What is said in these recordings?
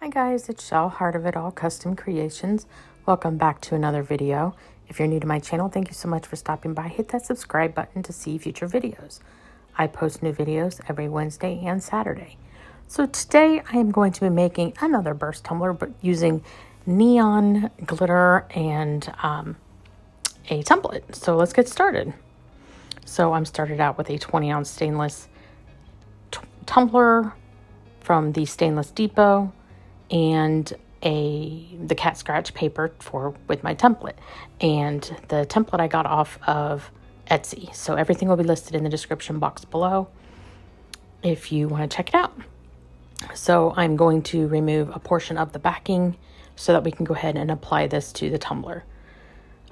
Hi guys, it's Shell, Heart of It All Custom Creations. Welcome back to another video. If you're new to my channel, thank you so much for stopping by. Hit that subscribe button to see future videos. I post new videos every Wednesday and Saturday. So today I am going to be making another burst tumbler, but using neon glitter and a template. So let's get started. So I'm started out with a 20-ounce stainless tumbler from the Stainless Depot and the cat scratch paper with my template, and the template I got off of Etsy. So everything will be listed in the description box below if you want to check it out. So I'm going to remove a portion of the backing so that we can go ahead and apply this to the tumbler.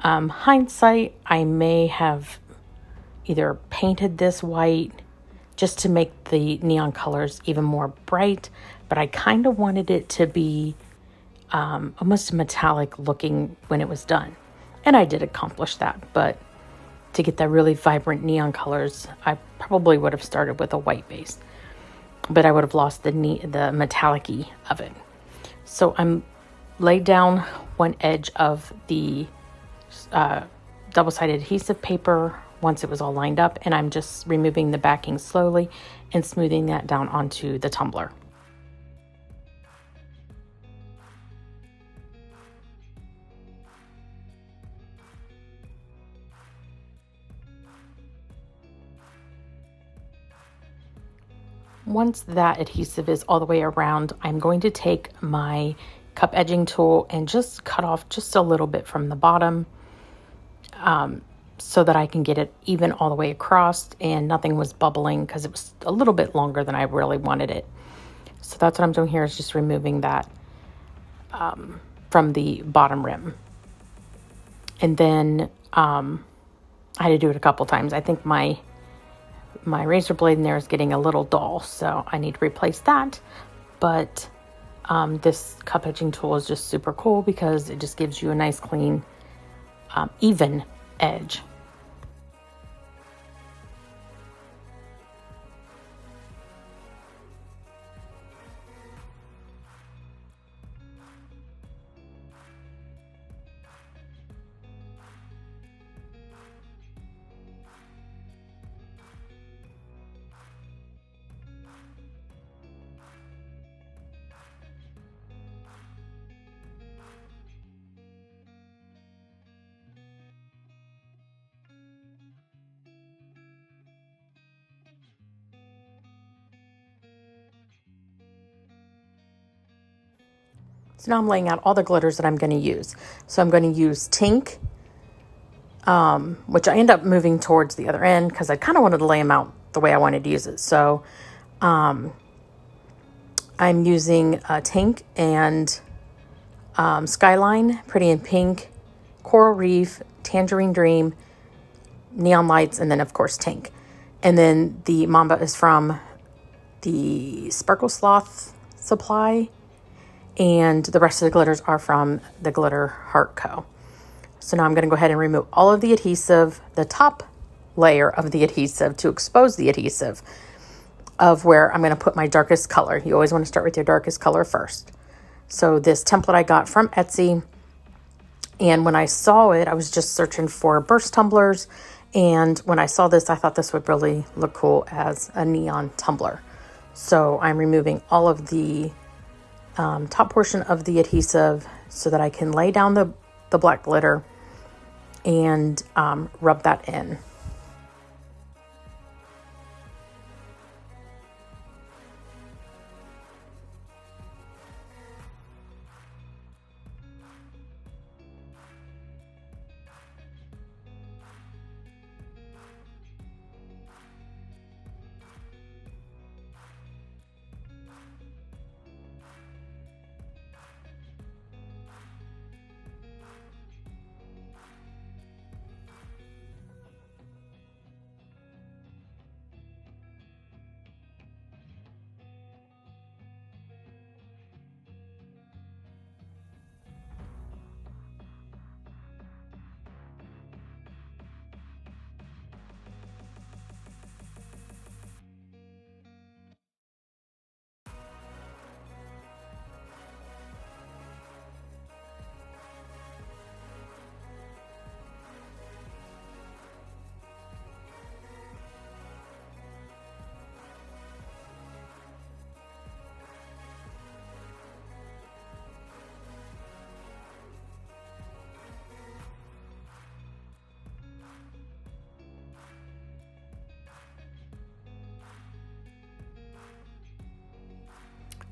Hindsight, I may have either painted this white just to make the neon colors even more bright, but I kind of wanted it to be almost metallic looking when it was done. And I did accomplish that, but to get that really vibrant neon colors, I probably would have started with a white base, but I would have lost the metallic-y of it. So I'm laid down one edge of the double-sided adhesive paper once it was all lined up, and I'm just removing the backing slowly and smoothing that down onto the tumbler. Once that adhesive is all the way around, I'm going to take my cup edging tool and just cut off just a little bit from the bottom so that I can get it even all the way across and nothing was bubbling, because it was a little bit longer than I really wanted it. So that's what I'm doing here, is just removing that from the bottom rim. And then I had to do it a couple times. I think my razor blade in there is getting a little dull, so I need to replace that. But this cup edging tool is just super cool because it just gives you a nice clean even edge. So now I'm laying out all the glitters that I'm going to use. So I'm going to use Tink, which I end up moving towards the other end because I kind of wanted to lay them out the way I wanted to use it. So I'm using Tink and Skyline, Pretty in Pink, Coral Reef, Tangerine Dream, Neon Lights, and then of course Tink. And then the Mamba is from the Sparkle Sloth supply, and the rest of the glitters are from the Glitter Heart Co. So now I'm going to go ahead and remove all of the adhesive, the top layer of the adhesive, to expose the adhesive of where I'm going to put my darkest color. You always want to start with your darkest color first. So this template I got from Etsy, and when I saw it, I was just searching for burst tumblers, and when I saw this, I thought this would really look cool as a neon tumbler. So I'm removing all of the top portion of the adhesive so that I can lay down the black glitter and rub that in.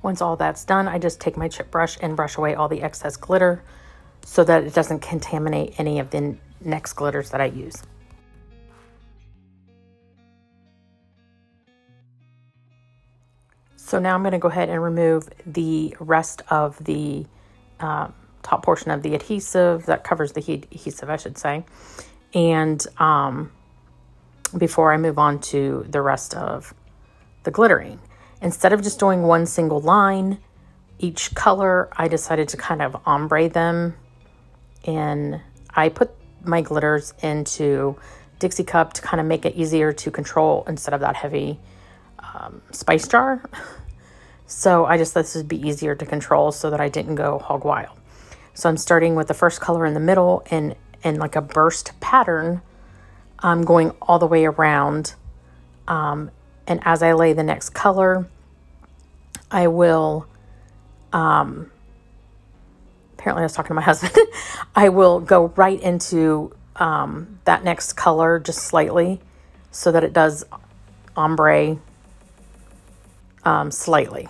Once all that's done, I just take my chip brush and brush away all the excess glitter so that it doesn't contaminate any of the next glitters that I use. So now I'm going to go ahead and remove the rest of the top portion of the adhesive that covers the adhesive, I should say. And before I move on to the rest of the glittering, instead of just doing one single line, each color, I decided to kind of ombre them. And I put my glitters into Dixie cup to kind of make it easier to control instead of that heavy spice jar. So I just thought this would be easier to control so that I didn't go hog wild. So I'm starting with the first color in the middle and like a burst pattern. I'm going all the way around. And as I lay the next color, I will, apparently I was talking to my husband, I will go right into that next color just slightly so that it does ombre slightly.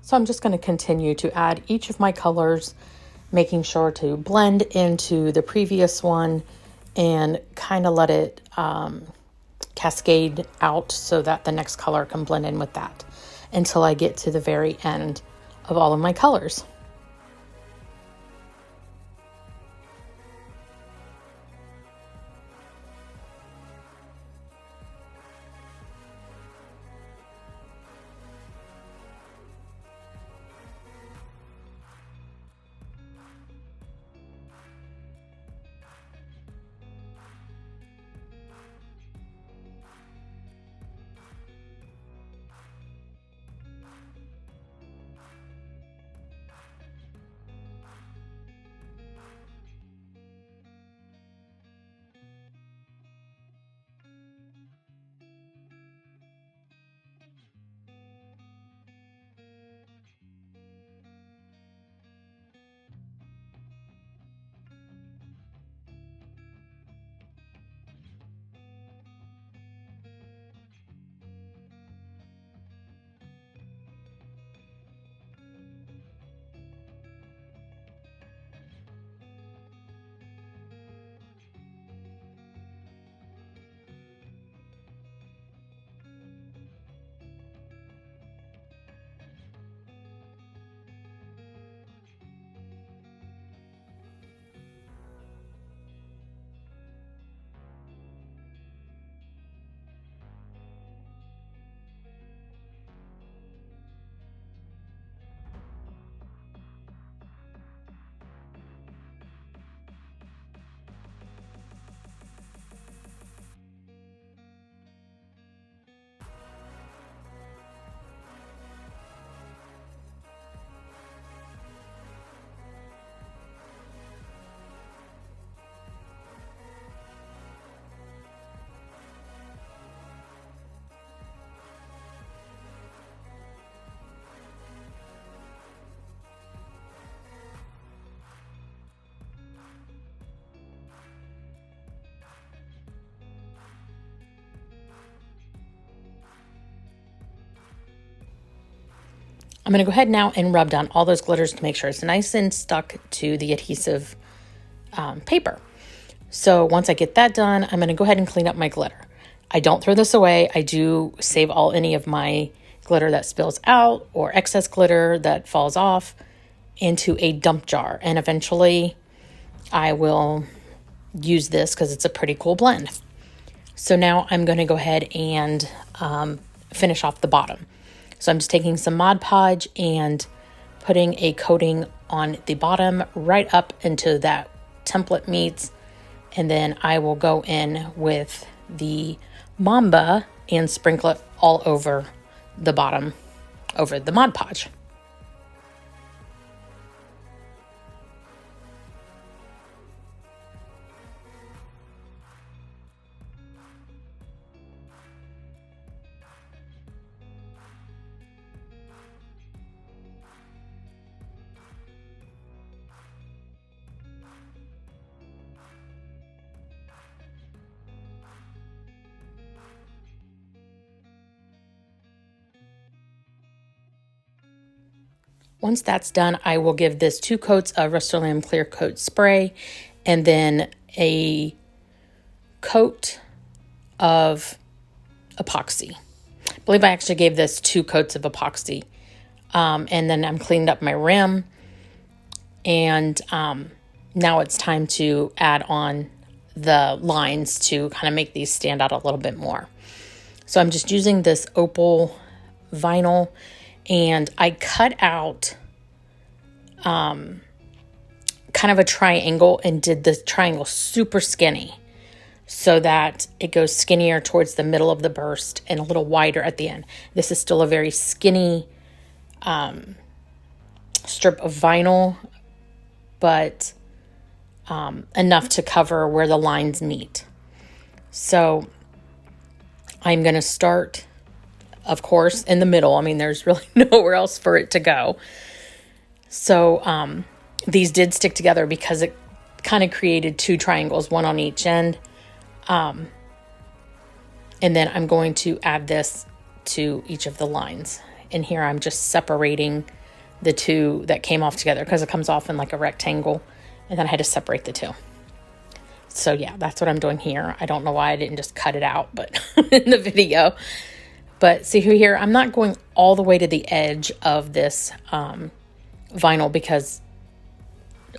So I'm just going to continue to add each of my colors, making sure to blend into the previous one and kind of let it cascade out so that the next color can blend in with that until I get to the very end of all of my colors. I'm going to go ahead now and rub down all those glitters to make sure it's nice and stuck to the adhesive paper. So once I get that done, I'm going to go ahead and clean up my glitter. I don't throw this away. I do save any of my glitter that spills out or excess glitter that falls off into a dump jar. And eventually I will use this because it's a pretty cool blend. So now I'm going to go ahead and finish off the bottom. So I'm just taking some Mod Podge and putting a coating on the bottom right up into that template meets. And then I will go in with the Mamba and sprinkle it all over the bottom, over the Mod Podge. Once that's done, I will give this 2 coats of Rust-Oleum Clear Coat Spray and then a coat of epoxy. I believe I actually gave this 2 coats of epoxy. And then I'm cleaned up my rim. And now it's time to add on the lines to kind of make these stand out a little bit more. So I'm just using this opal vinyl, and I cut out kind of a triangle and did the triangle super skinny so that it goes skinnier towards the middle of the burst and a little wider at the end. This is still a very skinny strip of vinyl, but enough to cover where the lines meet. So I'm going to start, of course, in the middle. I mean, there's really nowhere else for it to go. So these did stick together because it kind of created 2 triangles, one on each end. And then I'm going to add this to each of the lines. And here I'm just separating the 2 that came off together because it comes off in like a rectangle. And then I had to separate the 2. So yeah, that's what I'm doing here. I don't know why I didn't just cut it out, but in the video. But see here, I'm not going all the way to the edge of this vinyl because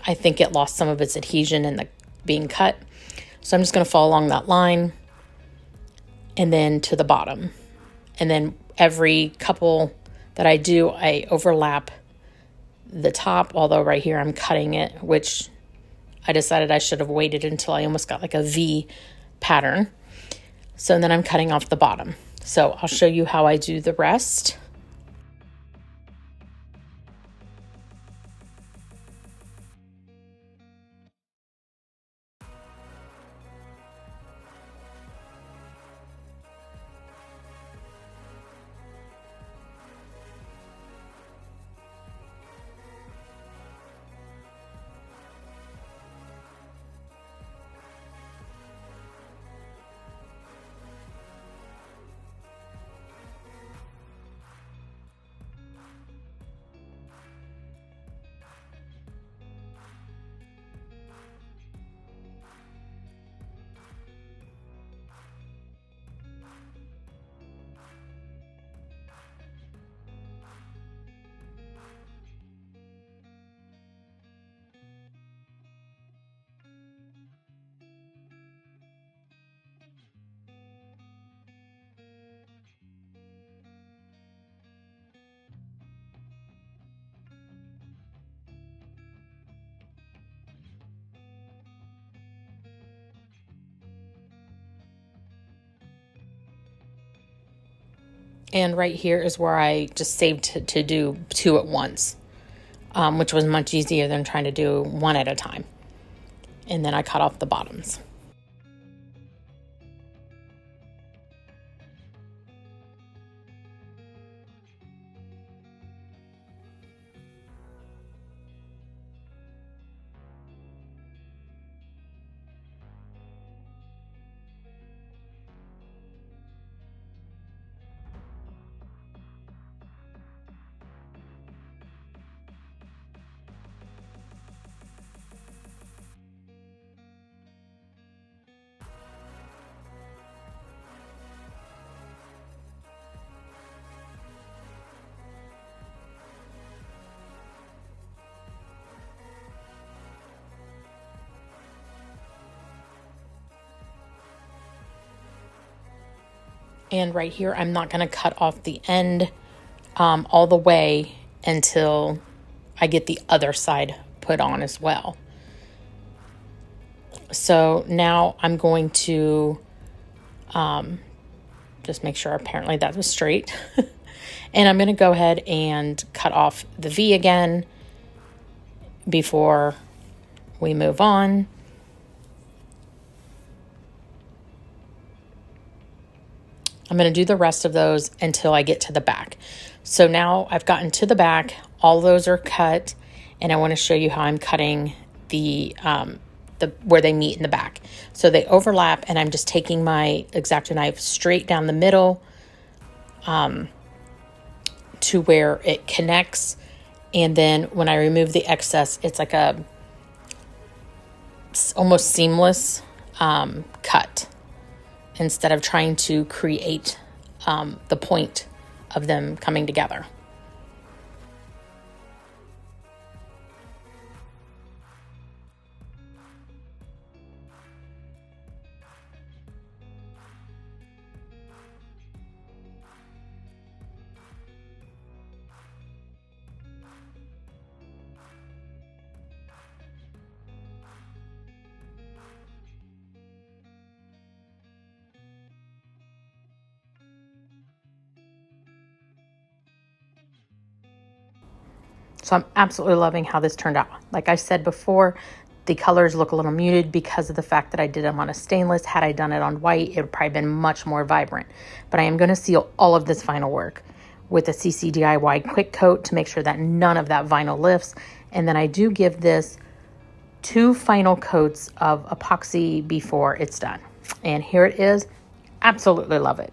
I think it lost some of its adhesion in the being cut. So I'm just going to follow along that line and then to the bottom. And then every couple that I do, I overlap the top, although right here I'm cutting it, which I decided I should have waited until I almost got like a V pattern. So then I'm cutting off the bottom. So I'll show you how I do the rest. And right here is where I just saved to do 2 at once, which was much easier than trying to do 1 at a time. And then I cut off the bottoms. And right here, I'm not going to cut off the end all the way until I get the other side put on as well. So now I'm going to just make sure apparently that was straight. And I'm going to go ahead and cut off the V again before we move on. I'm going to do the rest of those until I get to the back. So now I've gotten to the back, all those are cut, and I want to show you how I'm cutting the where they meet in the back. So they overlap, and I'm just taking my X-Acto knife straight down the middle to where it connects. And then when I remove the excess, it's like a almost seamless cut, instead of trying to create the point of them coming together. So I'm absolutely loving how this turned out. Like I said before, the colors look a little muted because of the fact that I did them on a stainless. Had I done it on white, it would probably been much more vibrant. But I am going to seal all of this final work with a Ccdiy quick coat to make sure that none of that vinyl lifts. And then I do give this 2 final coats of epoxy before it's done. And here it is. Absolutely love it.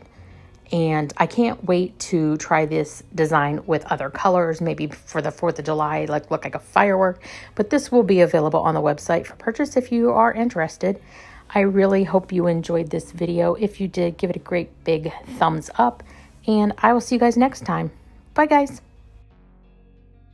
And I can't wait to try this design with other colors, maybe for the 4th of July, look like a firework. But this will be available on the website for purchase if you are interested. I really hope you enjoyed this video. If you did, give it a great big thumbs up. And I will see you guys next time. Bye, guys.